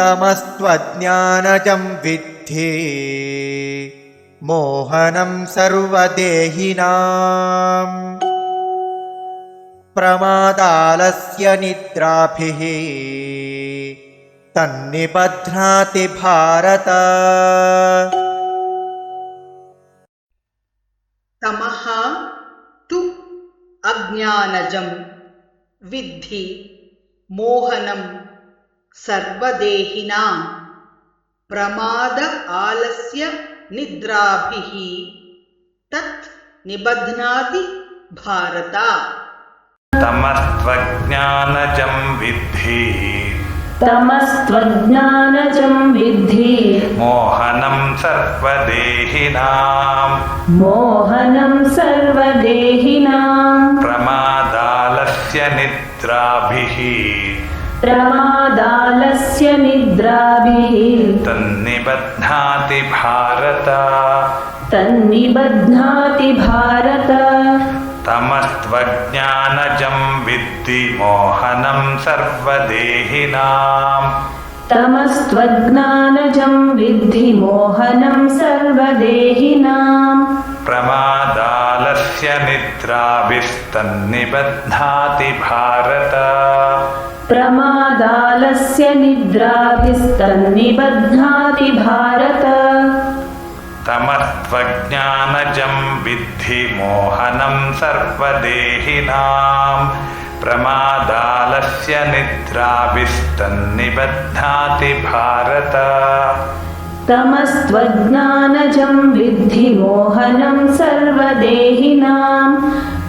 तमस्त्वज्ञानजं विद्धि मोहनं सर्वदेहिनां प्रमादालस्य निद्राभिः तन्निबध्नाति भारत। तमः तु अज्ञानजं विद्धि मोहनं सर्वदेहिनां प्रमाद आलस्य निद्राभिः तत् निबध्नाति भारत। तमस्त्वज्ञानजं विद्धि तमस्त्वज्ञानजं विद्धि मोहनं सर्वदेहिनां प्रमादालस्य निद्राभिः तन्निबध्नाति भारत। तमस्त्वज्ञानजं विद्धि मोहनं सर्वदेहिनां प्रमादालस्य निद्राभिस्तन्निबध्नाति भारत। तमस्त्वज्ञानजं विद्धि मोहनं सर्वदेहिनां प्रमादालस्य निद्राभिस्तन्निबध्नाति भारत। तमस्त्वज्ञानजं विद्धि मोहनं सर्वदेहिनां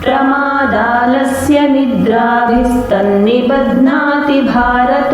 प्रमादालस्य निद्राभिस्तन्निबध्नाति भारत।